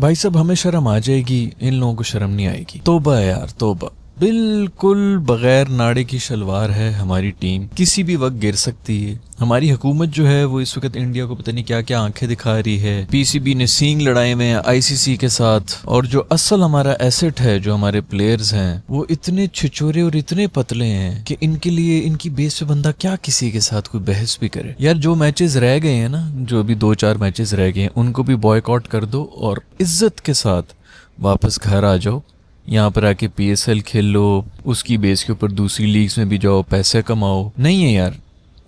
भाई साहब हमें शर्म आ जाएगी, इन लोगों को शर्म नहीं आएगी। तौबा है यार तौबा। बिल्कुल बगैर नाड़े की शलवार है हमारी टीम, किसी भी वक्त गिर सकती है। हमारी हुकूमत जो है वो इस वक्त इंडिया को पता नहीं क्या क्या आंखें दिखा रही है। पीसीबी ने सींग लड़ाए हुए हैं आईसीसी के साथ, और जो असल हमारा एसेट है, जो हमारे प्लेयर्स हैं, वो इतने छिछोरे और इतने पतले हैं कि इनके लिए इनकी बेस पे बंदा क्या किसी के साथ कोई बहस भी करे। यार जो मैचेस रह गए हैं ना, जो अभी 2-4 मैचेस रह गए हैं, उनको भी बॉयकॉट कर दो और इज्जत के साथ वापस घर आ जाओ। यहाँ पर आके पीएसएल खेल लो, उसकी बेस के ऊपर दूसरी लीग्स में भी जाओ, पैसे कमाओ। नहीं है यार,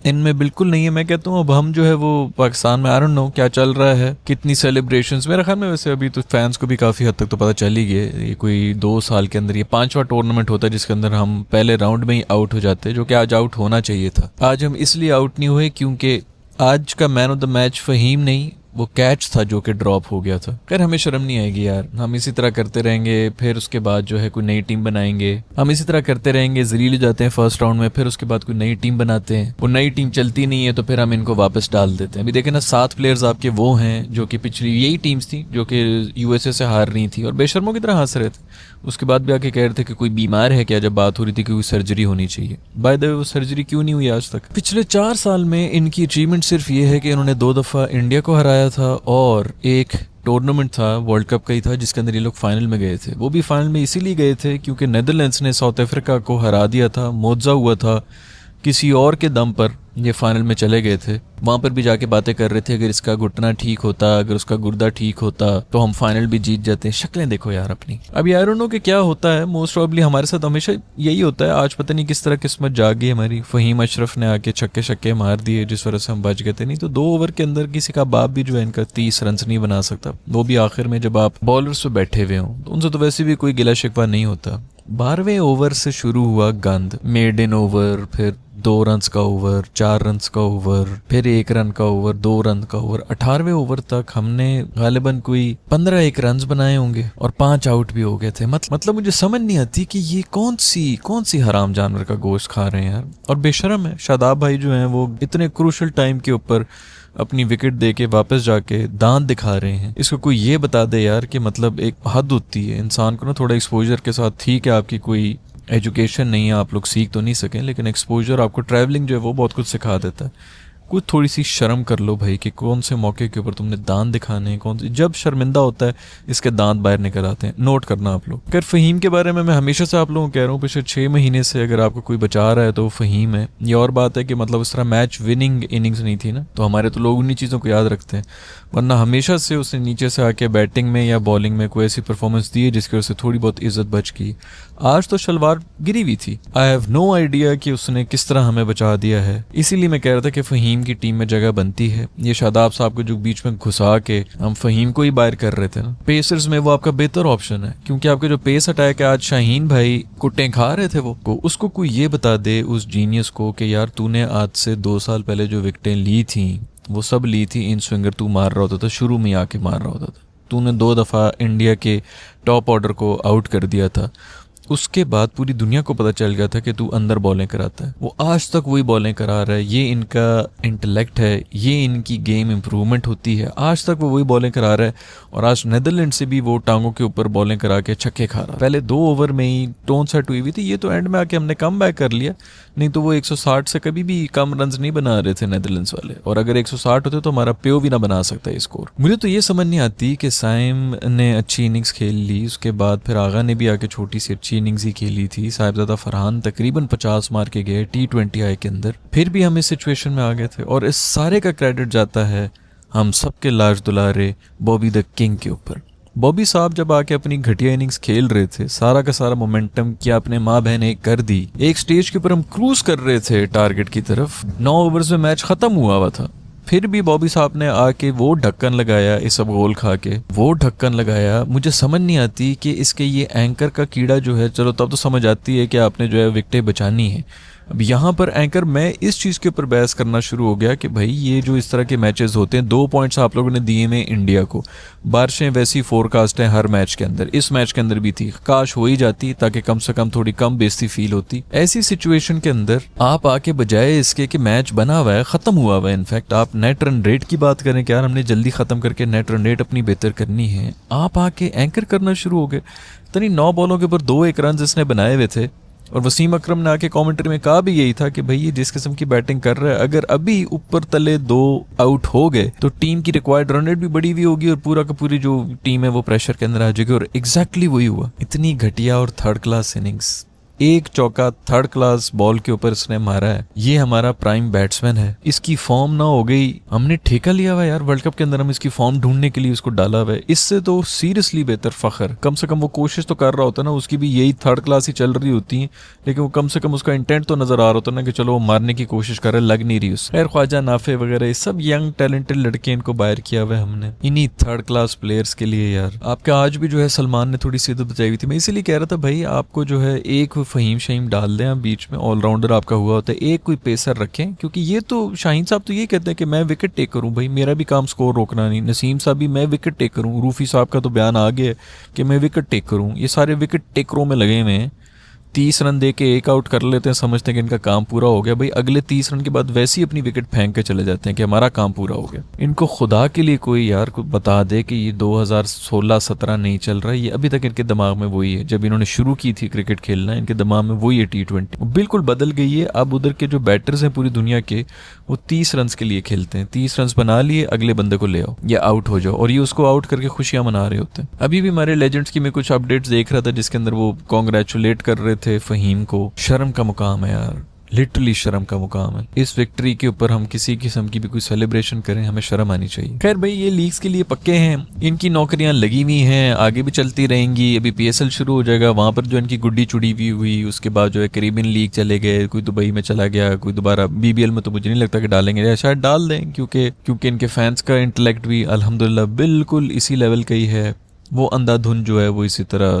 इनमें बिल्कुल नहीं है। मैं कहता हूँ अब हम जो है वो पाकिस्तान में, आई डोंट नो क्या चल रहा है, कितनी सेलिब्रेशंस, मेरे ख्याल में वैसे अभी तो फैंस को भी काफ़ी हद तक तो पता चल ही गया। ये कोई 2 साल के अंदर ये 5वां टूर्नामेंट होता है जिसके अंदर हम पहले राउंड में ही आउट हो जाते हैं, जो कि आज आउट होना चाहिए था। आज हम इसलिए आउट नहीं हुए क्योंकि आज का man of the match Fahim नहीं, वो कैच था जो कि ड्रॉप हो गया था। खैर हमें शर्म नहीं आएगी यार, हम इसी तरह करते रहेंगे। फिर उसके बाद जो है कोई नई टीम बनाएंगे, हम इसी तरह करते रहेंगे, जलील जाते हैं फर्स्ट राउंड में, फिर उसके बाद कोई नई टीम बनाते हैं, वो नई टीम चलती नहीं है तो फिर हम इनको वापस डाल देते हैं। अभी देखे ना 7 प्लेयर्स आपके वो हैं जो कि पिछली यही टीम्स थी जो कि यूएसए से हार रही थी और बेशर्मों की तरह हंस रहे थे। उसके बाद भी आके कह रहे थे कि कोई बीमार है क्या, जब बात हो रही थी कि कोई सर्जरी होनी चाहिए। बाय द वे वो सर्जरी क्यों नहीं हुई आज तक? पिछले 4 साल में इनकी अचीवमेंट सिर्फ ये है कि इन्होंने 2 दफ़ा इंडिया को हराया था और एक टूर्नामेंट था वर्ल्ड कप का ही था जिसके अंदर ये लोग फाइनल में गए थे। वो भी फाइनल में इसीलिए गए थे क्योंकि नेदरलैंड्स ने साउथ अफ्रीका को हरा दिया था, मुआवजा हुआ था, किसी और के दम पर ये फाइनल में चले गए थे। वहाँ पर भी जाके बातें कर रहे थे अगर इसका घुटना ठीक होता, अगर उसका गुर्दा ठीक होता तो हम फाइनल भी जीत जाते। शक्लें देखो यार अपनी। अब आई डोंट नो कि क्या होता है, मोस्ट प्रॉब्ली हमारे साथ हमेशा यही होता है। आज पता नहीं किस तरह किस्मत जाग गई हमारी। फहीम अशरफ ने आके छक्के मार दिए जिस वजह से हम बच गए थे, नहीं तो 2 ओवर के अंदर किसी का बाप भी जो है इनका 30 रन नहीं बना सकता, वो भी आखिर में जब आप बॉलर्स पे बैठे हुए हों। तो उनसे तो वैसे भी कोई गिला शिकवा नहीं होता। 12वें ओवर से शुरू हुआ गंद, मेडन ओवर, फिर 2 रन का ओवर, 4 रन का ओवर, फिर 1 रन का ओवर, 2 रन का ओवर। 18वें ओवर तक हमने गालिबन कोई 15 रन बनाए होंगे और 5 आउट भी हो गए थे। मतलब मुझे समझ नहीं आती कि ये कौन सी हराम जानवर का गोश्त खा रहे हैं यार। और बेशरम है शादाब भाई जो हैं वो इतने क्रूशल टाइम के ऊपर अपनी विकेट दे के वापस जाके दांत दिखा रहे हैं। इसको कोई ये बता दे यार कि मतलब एक हद होती है इंसान को ना, थोड़ा एक्सपोजर के साथ। ठीक है आपकी कोई एजुकेशन नहीं है, आप लोग सीख तो नहीं सकें, लेकिन एक्सपोजर आपको, ट्रैवलिंग जो है वो बहुत कुछ सिखा देता है। कुछ थोड़ी सी शर्म कर लो भाई कि कौन से मौके के ऊपर तुमने दांत दिखाने हैं, कौन से, जब शर्मिंदा होता है इसके दांत बाहर निकल आते हैं। नोट करना आप लोग। खैर फहीम के बारे में मैं हमेशा से आप लोगों को कह रहा हूँ, पिछले 6 महीने से अगर आपको कोई बचा रहा है तो वो फहीम है। ये और बात है कि मतलब उस तरह मैच विनिंग इनिंग्स नहीं थी ना, तो हमारे तो लोग उन्हीं चीज़ों को याद रखते हैं, वरना हमेशा से उसने नीचे से आके बैटिंग में या बॉलिंग में कोई ऐसी परफॉर्मेंस दी है जिसकी वजह से थोड़ी बहुत इज्जत बच गई। आज तो शलवार गिरी हुई थी। आई हैव नो आइडिया कि उसने किस तरह हमें बचा दिया है। इसीलिए मैं कह रहा था कि फहीम की टीम में जगह बनती है। ये शादाब साहब को जो बीच में घुसा के हम फहीम को ही बाहर कर रहे थे ना, पेसर्स में वो आपका बेहतर ऑप्शन है, क्योंकि आपके जो पेस अटैक है, आज शाहीन भाई कुट्टे खा रहे थे वो को, उसको कोई ये बता दे उस जीनियस को कि यार तूने आज से 2 साल पहले जो विकेटें ली थी वो सब ली थी इन स्विंगर तू मार रहा होता था, शुरू में आके मार रहा होता था। तूने 2 दफ़ा इंडिया के टॉप ऑर्डर को आउट कर दिया था। उसके बाद पूरी दुनिया को पता चल गया था कि तू अंदर बॉलें कराता है। वो आज तक वही बॉलें करा रहा है। ये इनका इंटेलेक्ट है, ये इनकी गेम इंप्रूवमेंट होती है। आज तक वो वही बॉलें करा रहा है और आज नेदरलैंड से भी वो टांगों के ऊपर बॉलें करा के छक्के खा रहा है। पहले 2 ओवर में ही टोन सेट हुई हुई थी। ये तो एंड में आके हमने कम बैक कर लिया, नहीं तो वो 160 से कभी भी कम रन नहीं बना रहे थे नेदरलैंड्स वाले। और अगर 160 होते तो हमारा प्यो भी ना बना सकता है स्कोर। मुझे तो ये समझ नहीं आती कि साइम ने अच्छी इनिंग्स खेल ली, उसके बाद फिर आगा ने भी आके छोटी सी अच्छी इनिंग्स ही खेली थी। साहिबजादा फरहान तकरीबन 50 मार के गए T20 आई के अंदर, फिर भी हम इस सिचुएशन में आ गए थे। और इस सारे का क्रेडिट जाता है हम सबके लाज दुलारे बॉबी द किंग के ऊपर। बॉबी साहब जब आके अपनी घटिया इनिंग्स खेल रहे थे, सारा का सारा मोमेंटम क्या अपने माँ बहन एक कर दी। एक स्टेज के ऊपर हम क्रूज कर रहे थे टारगेट की तरफ, 9 ओवर्स में मैच खत्म हुआ था, फिर भी बॉबी साहब ने आके वो ढक्कन लगाया, इस सब गोल खा के वो ढक्कन लगाया। मुझे समझ नहीं आती कि इसके ये एंकर का कीड़ा जो है, चलो तब तो समझ आती है कि आपने जो है विकेटें बचानी है, अब यहाँ पर एंकर मैं इस चीज़ के ऊपर बहस करना शुरू हो गया कि भाई ये जो इस तरह के मैचेस होते हैं, 2 पॉइंट्स आप लोगों ने दिए में इंडिया को, बारिशें वैसी फोरकास्ट हैं हर मैच के अंदर, इस मैच के अंदर भी थी, काश हो ही जाती ताकि कम से कम थोड़ी कम बेइज्जती फील होती। ऐसी सिचुएशन के अंदर आप आके बजाय इसके कि मैच बना हुआ है, ख़त्म हुआ हुआ है, इनफैक्ट आप नेट रन रेट की बात करें कि यार हमने जल्दी ख़त्म करके नेट रन रेट अपनी बेहतर करनी है, आप आके एंकर करना शुरू हो गए। तनी 9 बॉलों के ऊपर 2-1 रन इसने बनाए हुए थे और वसीम अकरम ने आके कमेंट्री में कहा भी यही था कि भाई ये जिस किस्म की बैटिंग कर रहा है, अगर अभी ऊपर तले 2 आउट हो गए तो टीम की रिक्वायर्ड रन रेट भी बड़ी हुई होगी और पूरा का पूरी जो टीम है वो प्रेशर के अंदर आ जाएगी। और एग्जैक्टली वही हुआ। इतनी घटिया और थर्ड क्लास इनिंग्स, एक चौका थर्ड क्लास बॉल के ऊपर इसने मारा है। ये हमारा प्राइम बैट्समैन है, इसकी फॉर्म ना हो गई, हमने ठेका लिया हुआ यार वर्ल्ड कप के अंदर, हम इसकी फॉर्म ढूंढने के लिए उसको डाला हुआ है। इससे तो सीरियसली बेहतर फखर, कम से कम वो कोशिश तो कर रहा होता ना, उसकी भी यही थर्ड क्लास ही चल रही होती है, लेकिन वो कम से कम उसका इंटेंट तो नजर आ रहा होता ना कि चलो वो मारने की कोशिश कर रहा है, लग नहीं रही उस। खैर ख्वाजा नाफे वगैरह ये सब यंग टैलेंटेड लड़के इनको बाहर किया हुआ है हमने इन्हीं थर्ड क्लास प्लेयर्स के लिए। यार आपका आज भी जो है सलमान ने थोड़ी सी बचाई हुई थी, मैं इसीलिए कह रहा था भाई आपको जो है एक फहीम शहीम डाल दें आप बीच में, ऑलराउंडर आपका हुआ होता है, एक कोई पेसर रखें, क्योंकि ये तो शाहीन साहब तो ये कहते हैं कि मैं विकेट टेकर हूं, भाई मेरा भी काम स्कोर रोकना नहीं, नसीम साहब भी मैं विकेट टेकर हूं, रूफी साहब का तो बयान आ गया कि मैं विकेट टेकर हूं, ये सारे विकेट टेकरों में लगे हुए हैं। 30 रन दे के 1 आउट कर लेते हैं, समझते हैं कि इनका काम पूरा हो गया, भाई अगले 30 रन के बाद वैसे ही अपनी विकेट फेंक के चले जाते हैं कि हमारा काम पूरा हो गया। इनको खुदा के लिए कोई यार को बता दे कि ये 2016-17 नहीं चल रहा है, ये अभी तक इनके दिमाग में वही है, जब इन्होंने शुरू की थी क्रिकेट खेलना इनके दिमाग में वही है, T20 बिल्कुल बदल गई है। अब उधर के जो बैटर्स हैं पूरी दुनिया के, वो 30 रन के लिए खेलते हैं, 30 रन बना लिए, अगले बंदे को ले आओ या आउट हो जाओ, और ये उसको आउट करके खुशियां मना रहे होते हैं। अभी भी हमारे लेजेंड्स की मैं कुछ अपडेट्स देख रहा था जिसके अंदर वो कॉन्ग्रेचुलेट कर रहे थे फहीम को। शर्म का मुकाम है यार, लिटरली शर्म का मुकाम है। इस विक्ट्री के ऊपर हम किसी किस्म की भी कोई सेलिब्रेशन करें, हमें शर्म आनी चाहिए। खैर भाई ये लीग्स के लिए पक्के हैं, इनकी नौकरियां लगी हुई हैं, आगे भी चलती रहेंगी। अभी PSL शुरू हो जाएगा, वहां पर जो इनकी गुड्डी चुड़ी हुई, उसके बाद जो है कैरिबियन लीग चले गए, कोई दुबई में चला गया, कोई दोबारा BBL में तो मुझे नहीं लगता कि डालेंगे, या शायद डाल दें, क्योंकि इनके फैंस का इंटेलेक्ट भी अल्हम्दुलिल्लाह बिल्कुल इसी लेवल का ही है। वो अंधाधुन जो है वो इसी तरह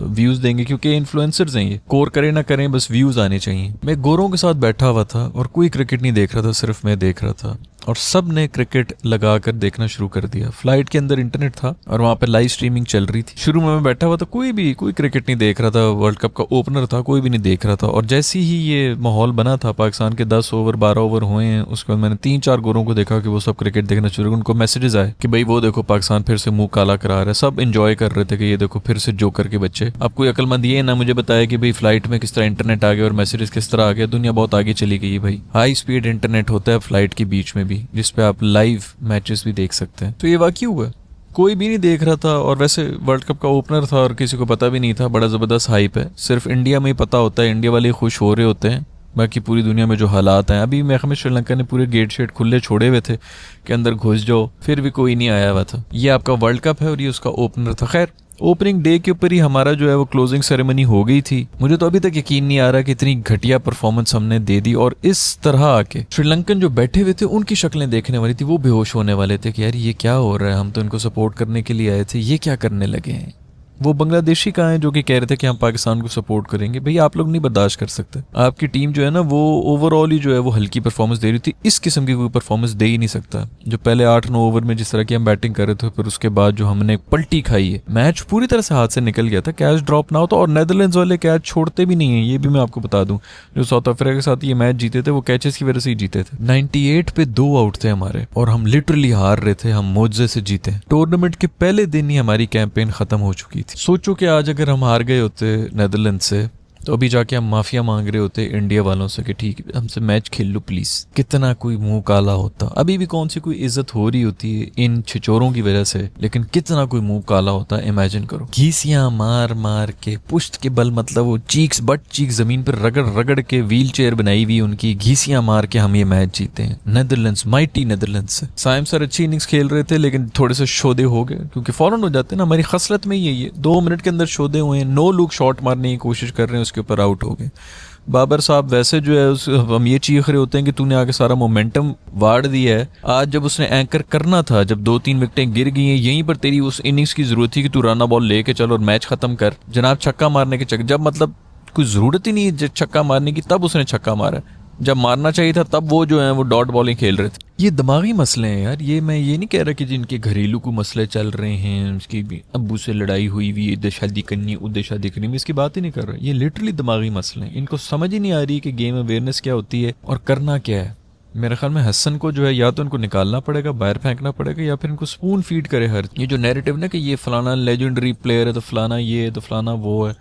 व्यूज देंगे, क्योंकि इन्फ्लुएंसर्स हैं, ये कोर करें ना करें बस व्यूज आने चाहिए। मैं गोरों के साथ बैठा हुआ था और कोई क्रिकेट नहीं देख रहा था, सिर्फ मैं देख रहा था, और सब ने क्रिकेट लगाकर देखना शुरू कर दिया। फ्लाइट के अंदर इंटरनेट था और वहां पे लाइव स्ट्रीमिंग चल रही थी। शुरू में मैं बैठा हुआ था, कोई क्रिकेट नहीं देख रहा था, वर्ल्ड कप का ओपनर था, कोई भी नहीं देख रहा था। और जैसे ही ये माहौल बना था, पाकिस्तान के 10 ओवर 12 ओवर हुए हैं, उसके बाद मैंने 3-4 गोरों को देखा कि वो सब क्रिकेट देखना शुरू, उनको मैसेजेस आए कि भाई वो देखो पाकिस्तान फिर से मुंह काला करा रहा है। सब एंजॉय कर रहे थे कि ये देखो फिर से जोकर के बच्चे। अब कोई अक्लमंद ये ना मुझे बताया कि भाई फ्लाइट में किस तरह इंटरनेट आ गया और मैसेजेस किस तरह आ गया। दुनिया बहुत आगे चली गई है भाई, हाई स्पीड इंटरनेट होता है फ्लाइट के बीच में भी, जिसपे आप लाइव मैचेस भी देख सकते हैं। तो ये वाकई हुआ, कोई भी नहीं देख रहा था, और वैसे वर्ल्ड कप का ओपनर था और किसी को पता भी नहीं था। बड़ा ज़बरदस्त हाइप है, सिर्फ इंडिया में ही पता होता है, इंडिया वाले खुश हो रहे होते हैं, बाकी पूरी दुनिया में जो हालात हैं। अभी मैं श्रीलंका ने पूरे गेट शेट खुले छोड़े हुए थे कि अंदर घुस जाओ, फिर भी कोई नहीं आया हुआ था। ये आपका वर्ल्ड कप है और ये उसका ओपनर था। खैर ओपनिंग डे के ऊपर ही हमारा जो है वो क्लोजिंग सेरेमनी हो गई थी। मुझे तो अभी तक यकीन नहीं आ रहा कि इतनी घटिया परफॉर्मेंस हमने दे दी, और इस तरह आके श्रीलंकन जो बैठे हुए थे उनकी शक्लें देखने वाली थी, वो बेहोश होने वाले थे कि यार ये क्या हो रहा है, हम तो इनको सपोर्ट करने के लिए आए थे, ये क्या करने लगे हैं। वो बांग्लादेशी कहाँ हैं जो कि कह रहे थे कि हम पाकिस्तान को सपोर्ट करेंगे। भाई आप लोग नहीं बर्दाश्त कर सकते, आपकी टीम जो है ना वो ओवरऑल ही जो है वो हल्की परफॉर्मेंस दे रही थी। इस किस्म की कोई परफॉर्मेंस दे ही नहीं सकता। जो पहले 8-9 ओवर में जिस तरह की हम बैटिंग कर रहे थे, फिर उसके बाद जो हमने पलटी खाई है, मैच पूरी तरह से हाथ से निकल गया था। कैच ड्रॉप ना हो तो, और नेदरलैंड्स वाले कैच छोड़ते भी नहीं है, ये भी मैं आपको बता दूं। जो साउथ अफ्रीका के साथ ये मैच जीते थे वो कैचेस की वजह से ही जीते थे। 98 पे 2 आउट थे हमारे और हम लिटरली हार रहे थे, हम मोजे से जीते। टूर्नामेंट के पहले दिन ही हमारी कैंपेन खत्म हो चुकी थी। सोचो कि आज अगर हम हार गए होते नेदरलैंड से, तो अभी जाके हम माफिया मांग रहे होते इंडिया वालों से कि ठीक है हमसे मैच खेल लो प्लीज। कितना कोई मुंह काला होता, अभी भी कौन सी कोई इज्जत हो रही होती है इन छिचोरों की वजह से, लेकिन कितना कोई मुंह काला होता। इमेजिन करो, घीसियां मार मार के, पुश्त के बल, मतलब वो चीक्स बट चीक जमीन पर रगड़ रगड़ के, व्हील चेयर बनाई हुई उनकी, घीसियां मार के हम ये मैच जीते हैं नेदरलैंड्स, माइटी नेदरलैंड्स से। साइम सर अच्छी इनिंग्स खेल रहे थे लेकिन थोड़े से शोधे हो गए, क्योंकि फौरन हो जाते हैं ना, हमारी खसलत में यही है। 2 मिनट के अंदर शोधे हुए हैं, 9 लोग शॉट मारने की कोशिश कर रहे हैं, उसके ऊपर आउट हो गए। बाबर साहब वैसे जो है हम ये चीख रहे होते हैं कि तूने आके सारा मोमेंटम वाड़ दिया है। आज जब उसने एंकर करना था, जब 2-3 विकेटें गिर गई हैं, यहीं पर तेरी उस इनिंग्स की जरूरत थी कि तू रन बॉल लेके चल और मैच खत्म कर। जनाब छक्का मारने के चक्कर, जब मतलब कोई ज़रूरत ही नहीं है छक्का मारने की, तब उसने छक्का मारा। जब मारना चाहिए था तब वो जो है वो डॉट बॉलिंग खेल रहे थे। ये दिमागी मसले हैं यार। ये मैं ये नहीं कह रहा कि जिनके घरेलू को मसले चल रहे हैं, उसकी भी अब्बू से लड़ाई हुई हुई, इधर शादी करनी उधर शादी करनी, मैं इसकी बात ही नहीं कर रहा। ये लिटरली दिमागी मसले हैं। इनको समझ ही नहीं आ रही कि गेम अवेयरनेस क्या होती है और करना क्या है। मेरे ख्याल में हसन को जो है या तो इनको निकालना पड़ेगा, बाहर फेंकना पड़ेगा, या फिर इनको स्पून फीड करे हर। ये जो नैरेटिव ना कि ये फलाना लेजेंडरी प्लेयर है तो फलाना ये है तो फलाना वो है,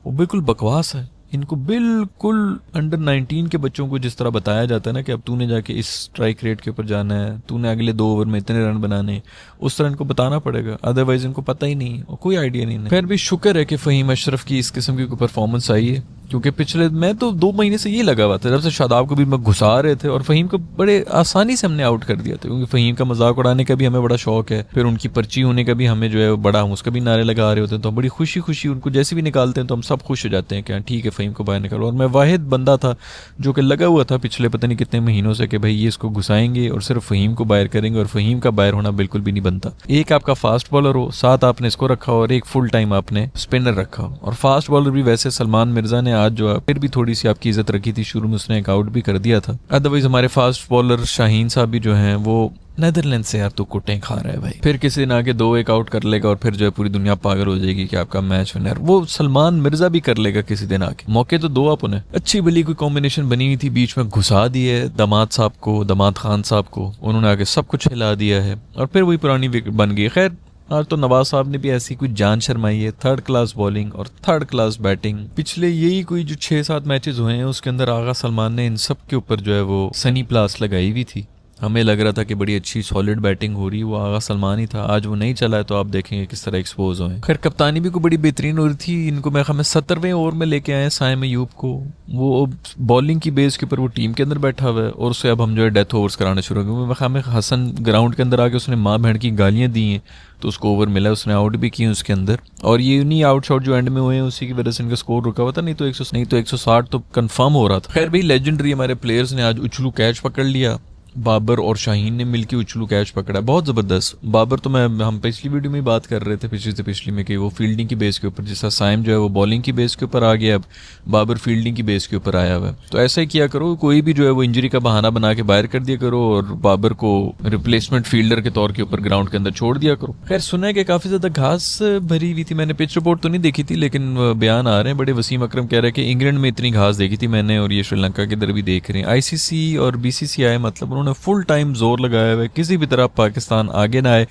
वो बिल्कुल बकवास है। इनको बिल्कुल अंडर 19 के बच्चों को जिस तरह बताया जाता है ना कि अब तूने जाके इस स्ट्राइक रेट के ऊपर जाना है, तूने अगले 2 ओवर में इतने रन बनाने, उस तरह इनको बताना पड़ेगा। अदरवाइज इनको पता ही नहीं और कोई आइडिया नहीं है। खैर भी शुक्र है कि फ़हीम अशरफ की इस किस्म की कोई परफॉर्मेंस आई है, क्योंकि पिछले मैं तो 2 महीने से ये लगा हुआ था, जब से शादाब को भी मैं घुसा रहे थे और फ़हीम को बड़े आसानी से हमने आउट कर दिया था, क्योंकि फ़हीम का मजाक उड़ाने का भी हमें बड़ा शौक है, फिर उनकी पर्ची होने का भी हमें जो है बड़ा, हम उसका भी नारे लगा रहे होते हैं, तो बड़ी खुशी खुशी उनको जैसे भी निकालते हैं तो हम सब खुश हो जाते हैं कि ठीक है फ़हीम को बाहर निकालो। और मैं वाहिद बंदा था जो कि लगा हुआ था पिछले पता नहीं कितने महीनों से कि भाई ये इसको घुसाएंगे और सिर्फ फ़हीम को बाहर करेंगे, और फ़हीम का बाहर होना बिल्कुल भी नहीं बनता। एक आपका फास्ट बॉलर हो, साथ आपने इसको रखा हो, और एक फुल टाइम आपने स्पिनर रखा हो। और फास्ट बॉलर भी वैसे सलमान मिर्जा ने आज जो है फिर भी थोड़ी सी आपकी इज्जत रखी थी, शुरू में उसने एक आउट भी कर दिया था। अदरवाइज हमारे फास्ट बॉलर शाहीन साहब भी जो हैं वो नेदरलैंड से यार तो कुटें खा रहा है भाई। फिर किसी दिन आके 2-1 आउट कर लेगा और फिर जो है पूरी दुनिया पागल हो जाएगी कि आपका मैच विनर। वो सलमान मिर्जा भी कर लेगा किसी दिन आके। मौके तो 2 आप उन्हें अच्छी भली कोई कॉम्बिनेशन बनी हुई थी, बीच में घुसा दी है दामाद साहब को, दामाद खान साहब को, उन्होंने आके सब कुछ हिला दिया है और फिर वही पुरानी विकेट बन गई। खैर आज तो नवाज साहब ने भी ऐसी कुछ जान शर्माई है, 3rd क्लास बॉलिंग और 3rd क्लास बैटिंग। पिछले यही कोई जो 6-7 मैचेस हुए हैं उसके अंदर आगा सलमान ने इन सब के ऊपर जो है वो सनी प्लास लगाई हुई थी। हमें लग रहा था कि बड़ी अच्छी सॉलिड बैटिंग हो रही है, वो आगा सलमान ही था। आज वो नहीं चला है तो आप देखेंगे किस तरह एक्सपोज हुए। खैर कप्तानी भी को बड़ी बेहतरीन हो रही थी। इनको मैं हमें 70वें ओवर में लेके आए साइम अयूब को, वो बॉलिंग की बेस के ऊपर वो टीम के अंदर बैठा हुआ है और उससे अब हम जो है डेथ ओवर्स कराने शुरू हो गए। हमें हसन ग्राउंड के अंदर आके उसने माँ बहन की गालियाँ दी हैं तो उसको ओवर मिला, उसने आउट भी किए उसके अंदर। और ये नहीं आउट शॉट जो एंड में हुए हैं उसी की वजह से इनका स्कोर रुका हुआ था, नहीं तो 160 तो कंफर्म हो रहा था। खैर भाई लेजेंडरी हमारे प्लेयर्स ने आज उछलू कैच पकड़ लिया। बाबर और शाहीन ने मिलकर उछलू कैच पकड़ा, बहुत ज़बरदस्त। बाबर तो हम पिछली वीडियो में बात कर रहे थे, पिछली से पिछली में, कि वो फील्डिंग की बेस के ऊपर, जैसा साइम जो है वो बॉलिंग की बेस के ऊपर आ गया, अब बाबर फील्डिंग की बेस के ऊपर आया हुआ है। तो ऐसा ही किया करो, कोई भी जो है वो इंजरी का बहाना बना के बाहर कर दिया करो और बाबर को रिप्लेसमेंट फील्डर के तौर के ऊपर ग्राउंड के अंदर छोड़ दिया करो। खैर सुना है कि काफ़ी ज़्यादा घास भरी हुई थी, मैंने पिच रिपोर्ट तो नहीं देखी थी लेकिन बयान आ रहे हैं बड़े। वसीम अकरम कह रहे हैं कि इंग्लैंड में इतनी घास देखी थी मैंने और ये श्रीलंका के इधर भी देख रहे हैं। ICC और BCCI मतलब उन्होंने फुल टाइम जोर लगाया हुआ है किसी भी तरह पाकिस्तान आगे ना आए,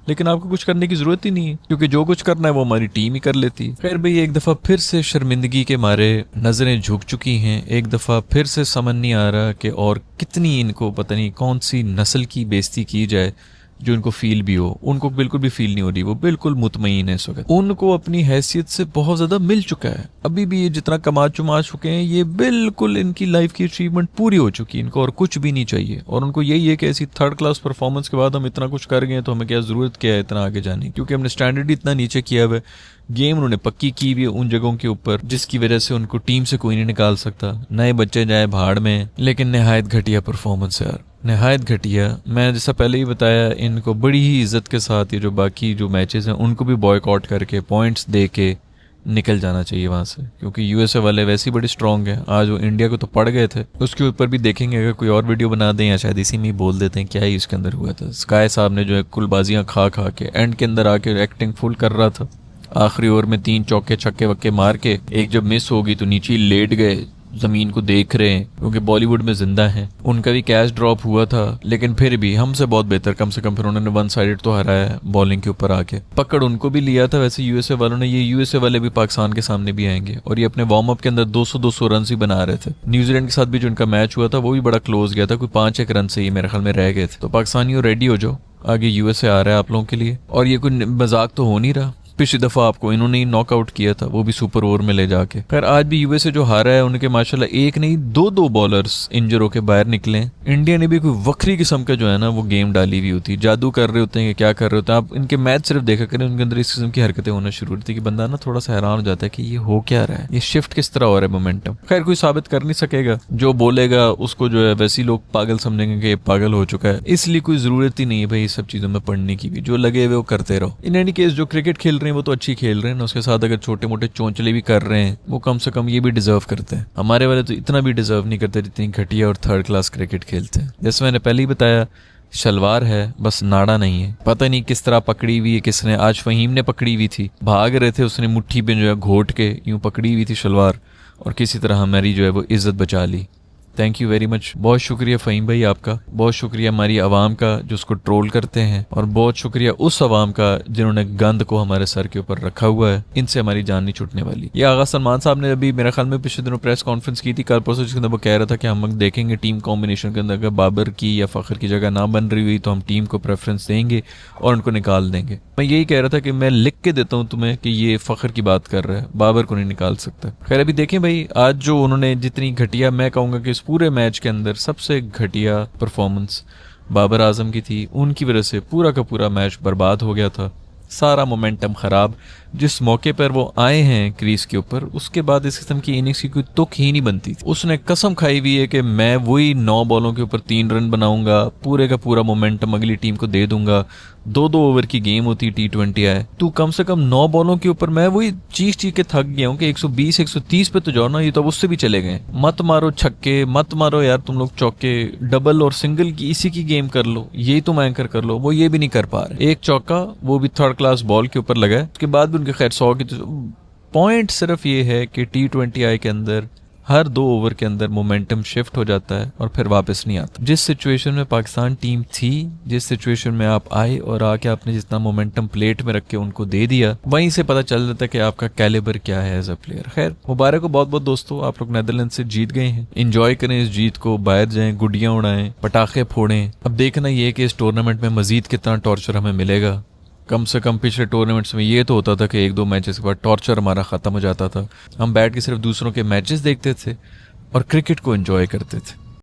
लेकिन आपको कुछ करने की जरूरत ही नहीं है क्योंकि जो कुछ करना है वो हमारी टीम ही कर लेती है। खैर भाई एक दफ़ा फिर से शर्मिंदगी के मारे नज़रें झुक चुकी हैं, एक दफ़ा फिर से समझ नहीं आ रहा कि और कितनी इनको पता नहीं कौन सी नस्ल की बेइज्जती की जाए जो इनको फील भी हो। उनको बिल्कुल भी फील नहीं हो रही, वो बिल्कुल मुतमईन है इस वक्त। उनको अपनी हैसियत से बहुत ज़्यादा मिल चुका है। अभी भी ये जितना कमा चुमा चुके हैं ये बिल्कुल इनकी लाइफ की अचीवमेंट पूरी हो चुकी है, इनको और कुछ भी नहीं चाहिए। और उनको यही है कि ऐसी 3rd क्लास परफॉर्मेंस के बाद हम इतना कुछ कर गए तो हमें क्या ज़रूरत क्या है इतना आगे जाने, क्योंकि हमने स्टैंडर्ड इतना नीचे किया हुआ है। गेम उन्होंने पक्की की हुई है उन जगहों के ऊपर जिसकी वजह से उनको टीम से कोई नहीं निकाल सकता। नए बच्चे जाए भाड़ में, लेकिन नहायत घटिया परफॉर्मेंस है यार, नहायत घटिया। मैं जैसा पहले ही बताया, इनको बड़ी ही इज्जत के साथ ये जो बाकी जो मैचेस हैं उनको भी बॉयकॉट करके पॉइंट्स दे के निकल जाना चाहिए वहाँ से, क्योंकि USA वाले वैसे ही बड़े स्ट्रॉन्ग हैं। आज वो इंडिया को तो पड़ गए थे, उसके ऊपर भी देखेंगे अगर कोई और वीडियो बना दें या शायद इसी में ही बोल देते हैं क्या ही इसके अंदर हुआ था। स्काई साहब ने जो है कुलबाजियाँ खा खा के एंड के अंदर आके एक्टिंग फुल कर रहा था, आखिरी ओवर में 3 चौके छक्के वक्के मार के एक जब मिस होगी तो नीचे ही लेट गए, जमीन को देख रहे हैं क्योंकि बॉलीवुड में जिंदा हैं। उनका भी कैच ड्रॉप हुआ था लेकिन फिर भी हमसे बहुत बेहतर, कम से कम फिर उन्होंने 1 साइडेड तो हराया बॉलिंग के ऊपर आके। पकड़ उनको भी लिया था वैसे USA वालों ने। ये USA वाले भी पाकिस्तान के सामने भी आएंगे और ये अपने वार्म अप के अंदर 200 रन ही बना रहे थे। न्यूजीलैंड के साथ भी जो इनका मैच हुआ था वो भी बड़ा क्लोज गया था, कोई 5-1 रन से ही मेरे ख्याल में रह गए थे। तो पाकिस्तानियों रेडी हो जाओ, आगे USA आ रहा है आप लोगों के लिए। और ये कोई मजाक तो हो नहीं रहा, पिछली दफ़ा आपको इन्होंने ही नॉकआउट किया था, वो भी सुपर ओवर में ले जाके। खैर आज भी USA जो हारा है उनके माशाल्लाह एक नहीं 2 बॉलर्स इंजर होकर बाहर निकले। इंडिया ने भी कोई वक्री किस्म का जो है ना वो गेम डाली हुई होती है, जादू कर रहे होते हैं क्या कर रहे होते हैं। आप इनके मैच सिर्फ देखा करें, उनके अंदर इस किस्म की हरकतें होना शुरू होती है कि बंदा ना थोड़ा सा हैरान हो जाता है कि ये हो क्या रहा है, ये शिफ्ट किस तरह हो रहा है मोमेंटम। खैर कोई साबित कर नहीं सकेगा, जो बोलेगा उसको जो है वैसे ही लोग पागल समझेंगे कि ये पागल हो चुका है। इसलिए कोई जरूरत ही नहीं है भाई इस सब चीज़ों में पढ़ने की भी, जो लगे हुए वो करते रहो। इन एनी केस जो क्रिकेट खेल रहे हैं वो तो अच्छी खेल रहे हैं ना, उसके साथ अगर छोटे मोटे चौंचले भी कर रहे हैं वो कम से कम ये भी डिजर्व करते हैं। हमारे वाले तो इतना भी डिजर्व नहीं करते जितनी घटिया और थर्ड क्लास क्रिकेट खेलते हैं। जैसे मैंने पहले ही बताया, शलवार है बस नाड़ा नहीं है। पता नहीं किस तरह पकड़ी हुई है किसने, आज फहीम ने पकड़ी हुई थी, भाग रहे थे, उसने मुट्ठी पे जो है घोट के यूं पकड़ी हुई थी शलवार और किसी तरह हमारी जो है वो इज्जत बचा ली। थैंक यू वेरी मच, बहुत शुक्रिया फ़हीम भाई आपका, बहुत शुक्रिया हमारी आवाम का जो उसको ट्रोल करते हैं, और बहुत शुक्रिया उस आवाम का जिन्होंने गंद को हमारे सर के ऊपर रखा हुआ है। इनसे हमारी जान नहीं छूटने वाली। ये आगा सलमान साहब ने अभी मेरे ख्याल में पिछले दिनों प्रेस कॉन्फ्रेंस की थी कल परसों, जिसके अंदर वो कह रहा था कि हम देखेंगे टीम कॉम्बिनेशन के अंदर अगर बाबर की या फ़खर की जगह ना बन रही हुई तो हम टीम को प्रेफरेंस देंगे और उनको निकाल देंगे। मैं यही कह रहा था कि मैं लिख के देता हूँ तुम्हें कि ये फ़खर की बात कर रहा है, बाबर को नहीं निकाल सकता। खैर अभी देखें भाई, आज जो उन्होंने जितनी घटिया, मैं कहूँगा कि इस पूरे मैच के अंदर सबसे घटिया परफॉर्मेंस बाबर आजम की थी। उनकी वजह से पूरा का पूरा मैच बर्बाद हो गया था, सारा मोमेंटम ख़राब। जिस मौके पर वो आए हैं क्रीज के ऊपर, उसके बाद इस किस्म की इनिंग्स की कोई तुक ही नहीं बनती थी। उसने कसम खाई हुई है कि मैं वही 9 बॉलों के ऊपर 3 रन बनाऊंगा, पूरे का पूरा मोमेंटम अगली टीम को दे दूंगा। 2-2 ओवर की गेम होती T20 है, तू कम से कम 9 बॉलों के ऊपर, मैं वही चीख के थक गया हूँ कि 120-130 पे तो जाओ ना, ये तो उससे भी चले गए। मत मारो छक्के, मत मारो यार तुम लोग चौके, डबल और सिंगल की इसी की गेम कर लो, यही तुम एंकर कर लो। वो ये भी नहीं कर पा रहे। एक चौका वो भी थर्ड क्लास बॉल के ऊपर लगा है, उसके बाद भी उनके खैर 100 की। तो पॉइंट सिर्फ ये है कि T20I के अंदर हर 2 ओवर के अंदर मोमेंटम शिफ्ट हो जाता है और फिर वापस नहीं आता। जिस सिचुएशन में पाकिस्तान टीम थी, जिस सिचुएशन में आप आए और आके आपने जितना मोमेंटम प्लेट में रख के उनको दे दिया, वहीं से पता चल जाता है कि आपका कैलिबर क्या है एज अ प्लेयर। खैर मुबारक हो बहुत बहुत दोस्तों, आप लोग नेदरलैंड से जीत गए हैं। इंजॉय करें इस जीत को, बाहर जाएं, गुडियां उड़ाएं, पटाखे फोड़ें। अब देखना ये कि इस टूर्नामेंट में मजीद कितना टॉर्चर हमें मिलेगा। कम से कम पिछले टूर्नामेंट्स में ये तो होता था कि 1-2 मैचेस के बाद टॉर्चर हमारा ख़त्म हो जाता था, हम बैठ के सिर्फ दूसरों के मैचेस देखते थे और क्रिकेट को एंजॉय करते थे।